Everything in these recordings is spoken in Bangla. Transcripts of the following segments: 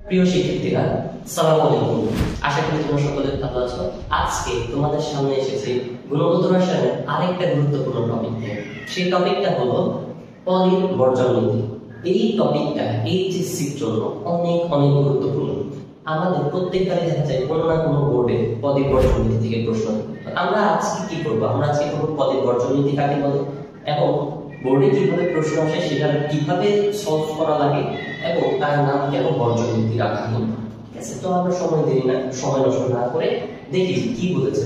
প্রিয় শিক্ষার্থীরা, আসসালামু আলাইকুম। আশা করি তোমরা সকলে ভালো আছো। আজকে তোমাদের সামনে এসেছি গুণগত রসায়নের আরেকটা গুরুত্বপূর্ণ টপিক নিয়ে। সেই টপিকটা হলো পলির বর্জন নীতি। এই টপিকটা এইচএসসির জন্য অনেক অনেক গুরুত্বপূর্ণ। আমাদের প্রত্যেকবারই দেখা যায় কোনো না কোনো বোর্ডে পলির বর্জন নীতি থেকে প্রশ্ন। আমরা আজকে কি করবো? আমরা আজকে করবো পলির বর্জন নীতি কাকে বলে এবং বোর্ডে কিভাবে প্রশ্ন আসে সেটা কিভাবে সলভ করা লাগে এবং তার নাম কেন বর্জন নীতি রাখা হলো। ঠিক আছে, তো আমরা সময় নষ্ট না করে দেখি কি বলেছে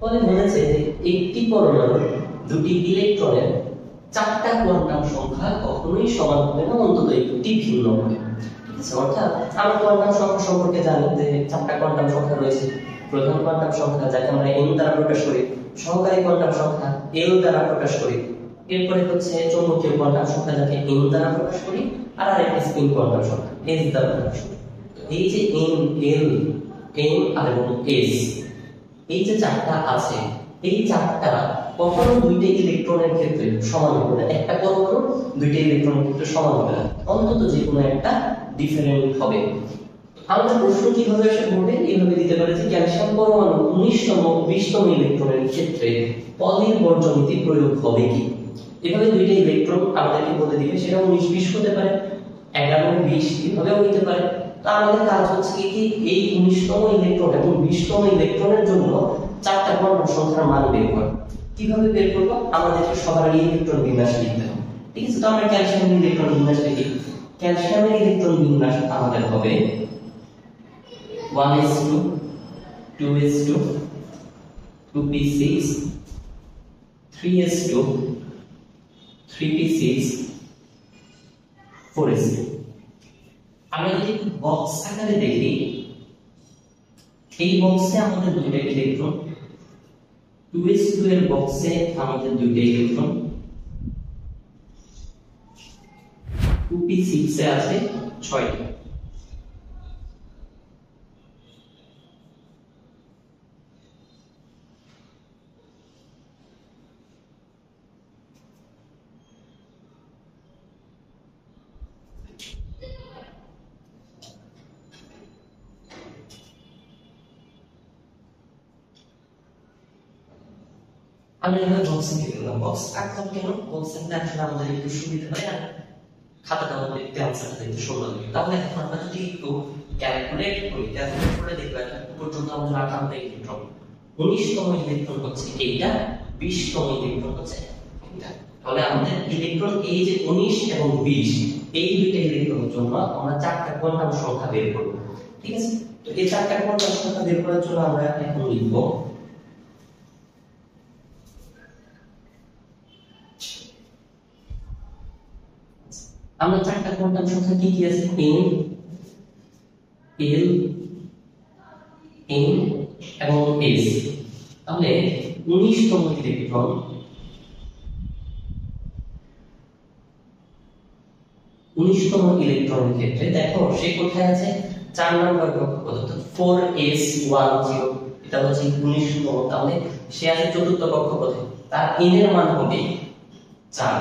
পলে বলেছে যে একটি পরমাণুর দুটি ইলেকট্রনের চারটা কোয়ান্টাম সংখ্যা কখনোই সমান হবে না, অন্তত একটি ভিন্ন হবে। ঠিক আছে, অর্থাৎ আমরা কোয়ান্টাম সংখ্যা সম্পর্কে জানি যে চারটা কোয়ান্টাম সংখ্যা রয়েছে। প্রধান কোয়ান্টাম সংখ্যা যাকে আমরা n দ্বারা প্রকাশ করি, সহকারী কোয়ান্টাম সংখ্যা l দ্বারা প্রকাশ করি, এরপরে হচ্ছে চৌম্বকীয় কোয়ান্টাম সংখ্যা যাকে n দ্বারা প্রকাশ করি, আর আরেকটা স্পিন কোয়ান্টাম সংখ্যা s দ্বারা প্রকাশ করি। এই যে n, l, m আর s, এই যে চারটা আছে, এই চারটা কখনো দুইটা ইলেকট্রনের ক্ষেত্রে সমান হবে না। একটা পরমাণু দুইটা ইলেকট্রনের ক্ষেত্রে সমান হবে না, অন্তত যে কোনো একটা ডিফারেন্ট হবে। আমরা প্রশ্ন কিভাবে আসে বলবে এইভাবে দিতে পারে যে ক্যালসিয়াম পরমাণু 19তম 20তম ইলেকট্রনের ক্ষেত্রে পলির বর্জন নীতি প্রয়োগ হবে কি। এভাবে দুইটা ইলেকট্রন আমাদেরকে বলে দিবে, সেটা 19-20 হতে পারে, 11-20 এভাবেও হতে পারে। তো আমাদের কাজ হচ্ছে কি এই 19তম ইলেকট্রন এবং 20তম ইলেকট্রনের জন্য চারটা কোয়ান্টাম সংখ্যার মান বের করা। কিভাবে বের করব? আমাদেরকে সবার আগে ইলেকট্রন বিন্যাস লিখতে হবে। ঠিক আছে, তো আমরা ক্যালসিয়ামের ইলেকট্রন বিন্যাস লিখি। ক্যালসিয়ামের ইলেকট্রন বিন্যাস আমাদের হবে 1s2 2s2 2p6 3s2 3p6 4s2। আমরা যদি বক্স আকারে দেখি, এই বক্সে আমাদের দুইটা ইলেকট্রন, 2s2 এর বক্সে আমাদের দুইটা ইলেকট্রন, 2p6 এ আছে 6টা। আমি এখানে বক্স লিখে দিলাম। বক্স আঁকলাম কেন? বক্স আঁকলে আসলে আমাদের একটু সুবিধা হয়, আর খাতাটা আমাদের একটু আনসারটা একটু সুন্দর লাগে। তাহলে এখন আমরা যদি একটু ক্যালকুলেট করি, ক্যালকুলেট করে দেখব এখন পর্যন্ত আমাদের 58টা ইলেকট্রন, 19তম ইলেকট্রন হচ্ছে এইটা, 20তম ইলেকট্রন হচ্ছে এটা। তাহলে আমাদের ইলেকট্রন এই যে 19 এবং 20 এই দুইটা ইলেকট্রনের জন্য আমরা চারটা কোয়ান্টাম সংখ্যা বের করব। ঠিক আছে, তো এই চারটা কোয়ান্টাম সংখ্যা বের করার জন্য আমরা এখন লিখব আমরা চারটা কোয়ান্টাম সংখ্যা কি কি আছে? n, l, m এবং s। তাহলে 19তম ইলেকট্রন, 19তম ইলেকট্রনের ক্ষেত্রে দেখো সে কোথায় আছে? 4 নম্বর কক্ষপথ, অর্থাৎ 4s10, এটা হচ্ছে 19তম। তাহলে সে আছে চতুর্থ কক্ষপথে, তার n এর মান হবে 4।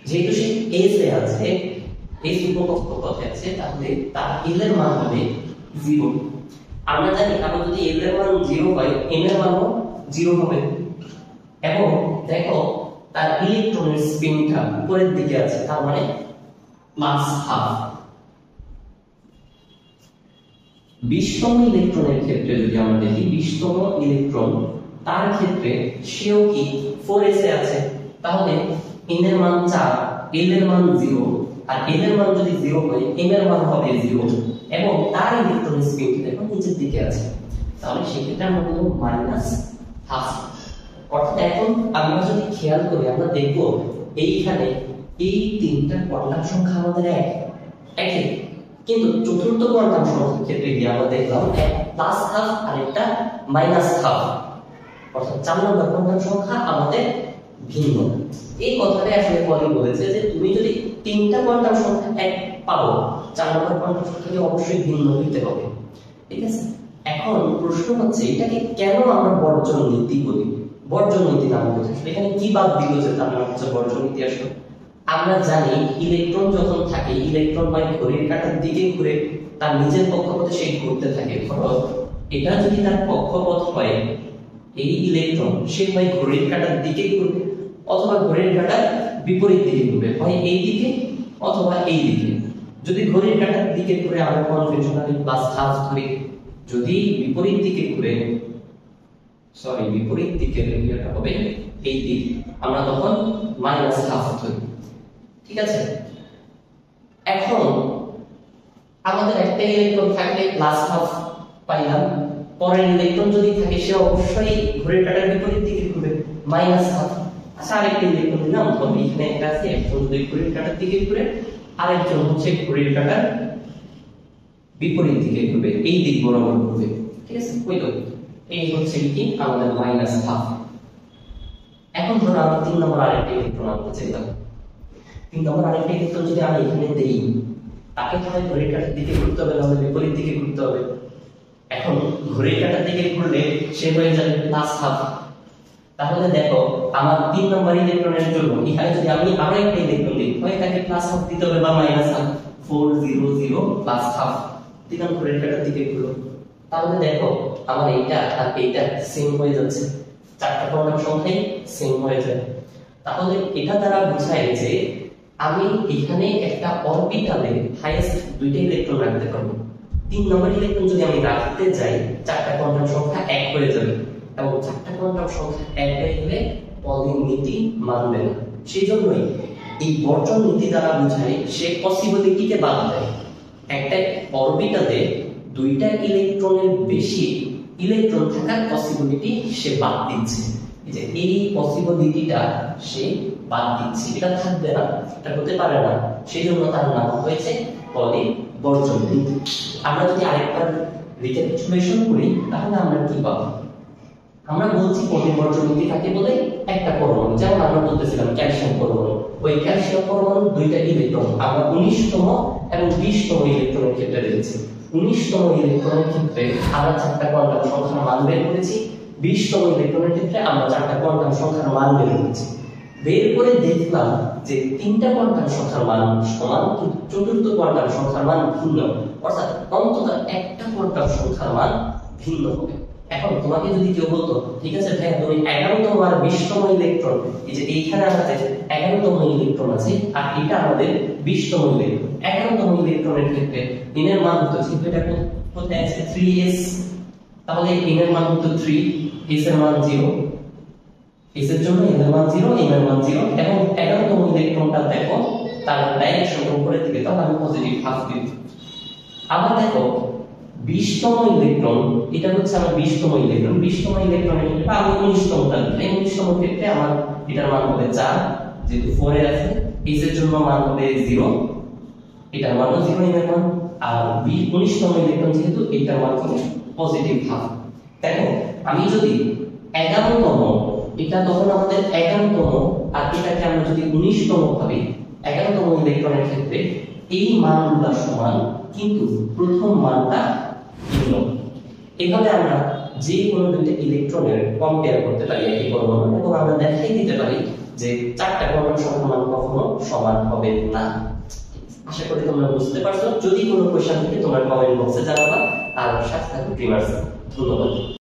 যেহেতু সে s এ আছে, এই উপকক্ষপথে আছে, তাহলে তার l এর মান হবে 0। আমরা জানি আমরা যদি l এর মান 0 হয়, m এর মান 0 হবে। এবং দেখো তার ইলেকট্রনের স্পিনটা উপরের দিকে আছে, তার মানে প্লাস হাফ। 20তম ইলেকট্রনের ক্ষেত্রে যদি আমরা দেখি, 20তম ইলেকট্রন তার ক্ষেত্রে সেও কি 4s এ আছে, তাহলে n এর মান 4, l এর মান 0, আর l এর মান যদি 0 হয়, m এর মান হবে 0 এবং তার ইলেকট্রনের স্পিন দেখো নিচের দিকে আছে, তাহলে সেক্ষেত্রে আমরা বলবো মাইনাস হাফ। অর্থাৎ এখন আমরা যদি খেয়াল করি আমরা দেখব এইখানে এই তিনটা কোয়ান্টাম সংখ্যা আমাদের একই, কিন্তু চতুর্থ কোয়ান্টাম সংখ্যার ক্ষেত্রে গিয়ে আমরা দেখলাম এক প্লাস হাফ আর একটা মাইনাস হাফ, অর্থাৎ 4 নম্বর কোয়ান্টাম সংখ্যা আমাদের ভিন্ন। এই কথাটা আসলে পলি বলেছে যে তুমি যদি তিনটা কোয়ান্টাম সংখ্যা এক পাও, 4 নম্বর কোয়ান্টাম সংখ্যাকে অবশ্যই ভিন্ন হইতে হবে। ঠিক আছে, এখন প্রশ্ন হচ্ছে এটাকে কেন আমরা বর্জন নীতি বলি? বর্জন নীতি নাম হচ্ছে এখানে কি বাদ দিল যে তার নাম হচ্ছে বর্জন নীতি? আসলে আমরা জানি ইলেকট্রন যখন থাকে, ইলেকট্রন হয় ঘড়ির কাঁটার দিকে ঘুরে, তার নিজের কক্ষপথে সে ঘুরতে থাকে। ধরো এটা যদি তার কক্ষপথ হয়, এই ইলেকট্রন সে হয় ঘড়ির কাঁটার দিকে ঘুরবে অথবা ঘড়ির কাঁটার বিপরীত দিকে ঘুরবে, হয় এই দিকে অথবা এই দিকে। যদি ঘড়ির কাঁটার দিকে ঘুরে আমরা কনভেনশনালি প্লাস হাফ ধরি, যদি বিপরীত দিকে ঘুরে বিপরীত দিকে এটা হবে এই দিক, আমরা তখন মাইনাস হাফ ধরি। ঠিক আছে, এখন আমাদের একটা ইলেকট্রন থাকলে প্লাস হাফ পাইলাম, পরের ইলেকট্রন যদি থাকে সে অবশ্যই ঘড়ির কাঁটার বিপরীত দিকে ঘুরবে মাইনাস হাফ। আচ্ছা, আরেকটা ইলেকট্রন দিলাম, ধরো এখানে একটা আছে, একজন যদি ঘড়ির কাঁটার দিকে ঘুরে আরেকজন হচ্ছে ঘড়ির কাঁটার বিপরীত দিকে ঘুরবে, এই দিক বরাবর ঘুরবে। ঠিক আছে, ওই তো এই হচ্ছে কি আমাদের মাইনাস হাফ। এখন ধরো আমরা 3 নম্বর আরেকটা ইলেকট্রন আনতে চাইলাম। 3 নম্বর আরেকটা ইলেকট্রন যদি আমি এখানে দেই, তাকে হয় ঘড়ির কাঁটার দিকে ঘুরতে হবে নাহলে বিপরীত দিকে ঘুরতে হবে। এখন ঘড়ির কাঁটার দিকে ঘুরলে সে হয়ে যাবে প্লাস হাফ। তাহলে দেখো আমার 3 নম্বর ইলেকট্রনের জন্য এখানে যদি আমি আরো একটা ইলেকট্রন দিই, হয় তাকে প্লাস হাফ দিতে হবে বা মাইনাস হাফ। 4 0 0 প্লাস হাফ দিলাম ঘড়ির কাঁটার দিকে ঘুরলো। তাহলে দেখো আমার এইটা আর এইটা সেম হয়ে যাচ্ছে, চারটা কোয়ান্টাম সংখ্যাই সেম হয়ে যায়। তাহলে এটা দ্বারা বোঝায় যে আমি এখানে একটা অরবিটালে হাইয়েস্ট দুইটা ইলেকট্রন রাখতে পারবো। 3 নম্বর ইলেকট্রন যদি আমি রাখতে যাই, চারটা কোয়ান্টাম সংখ্যা এক হয়ে যাবে, এবং চারটা কোয়ান্টাম সংখ্যা এক হয়ে গেলে পলির নীতি মানবে না। সেই জন্যই এই বর্জন নীতি দ্বারা বোঝায় সে পসিবিলিটিকে বাদ দেয়। একটা অরবিটালে দুইটা ইলেকট্রনের বেশি ইলেকট্রন থাকার পসিবিলিটি সে বাদ দিচ্ছে। এই যে এই পসিবিলিটিটা সে বাদ দিচ্ছে, এটা থাকবে না, এটা হতে পারে না। সেই জন্য তার নাম হয়েছে পলির বর্জন নীতি। আমরা যদি আরেকবার রিক্যাপিচুলেশন করি তাহলে আমরা কি পাবো? আমরা বলছি পলির বর্জন নীতি কাকে বলে? একটা পরমাণু, যেমন আমরা বলতেছিলাম ক্যালসিয়াম পরমাণু, ওই ক্যালসিয়াম পরমাণু দুইটা ইলেকট্রন আমরা 19তম এবং 20তম ইলেকট্রনের ক্ষেত্রে দেখেছি। 19তম ইলেকট্রনের ক্ষেত্রে আমরা চারটা কোয়ান্টাম সংখ্যার মান বের করেছি, 20তম ইলেকট্রনের ক্ষেত্রে আমরা চারটা কোয়ান্টাম সংখ্যার মান বের করেছি। বের করে দেখলাম যে তিনটা কোয়ান্টাম সংখ্যার মান সমান, কিন্তু চতুর্থ কোয়ান্টাম সংখ্যার মান ভিন্ন, অর্থাৎ অন্তত একটা কোয়ান্টাম সংখ্যার মান ভিন্ন হবে। এখন তোমাকে যদি কেউ বলতো, ঠিক আছে ভাই তুমি 11তম আর 20তম ইলেকট্রন, এই যে এইখানে আমাদের 11তম ইলেকট্রন আছে আর এটা আমাদের 20তম ইলেকট্রন, 11তম ইলেকট্রনের ক্ষেত্রে n এর মান হতো, যেহেতু এটা কোথায় আছে 3s, তাহলে n এর মান হতো 3, s এর মান 0, s এর জন্য n এর মান 0, m এর মান 0, এবং 11তম ইলেকট্রনটা দেখো তার ডাইরেকশন উপরের দিকে, তাহলে আমি পজিটিভ হাফ দিব। আবার দেখো 20তম ইলেকট্রন, এটা হচ্ছে আমার 20তম ইলেকট্রন, 20তম ইলেকট্রনের ক্ষেত্রে আমি 19তমটা দিই, 19তম ক্ষেত্রে আমার এটার মান হবে 4, যেহেতু 4 এ আছে, s এর জন্য মান হবে 0, এটার মানও 0 এর মান, আর 19তম ইলেকট্রন যেহেতু এটার মান হবে পজিটিভ হাফ। দেখো আমি যদি 11তম, এটা তখন আমাদের 11তম, আর এটাকে আমরা যদি 19তম ভাবি, 11তম ইলেকট্রনের ক্ষেত্রে এই মানগুলো সমান, কিন্তু প্রথম মানটা ভিন্ন। এভাবে আমরা যে কোনো দুইটা ইলেকট্রনের কম্পেয়ার করতে পারি একই পরমাণু, এবং আমরা দেখাই দিতে পারি যে চারটা পরমাণু সংখ্যার মান কখনো সমান হবে না। আশা করি তোমরা বুঝতে পারছো। যদি কোনো কোশ্চেন থাকে তোমরা কমেন্ট বক্সে জানাবা, আর সাথে থাকো ড্রিমার্স। ধন্যবাদ।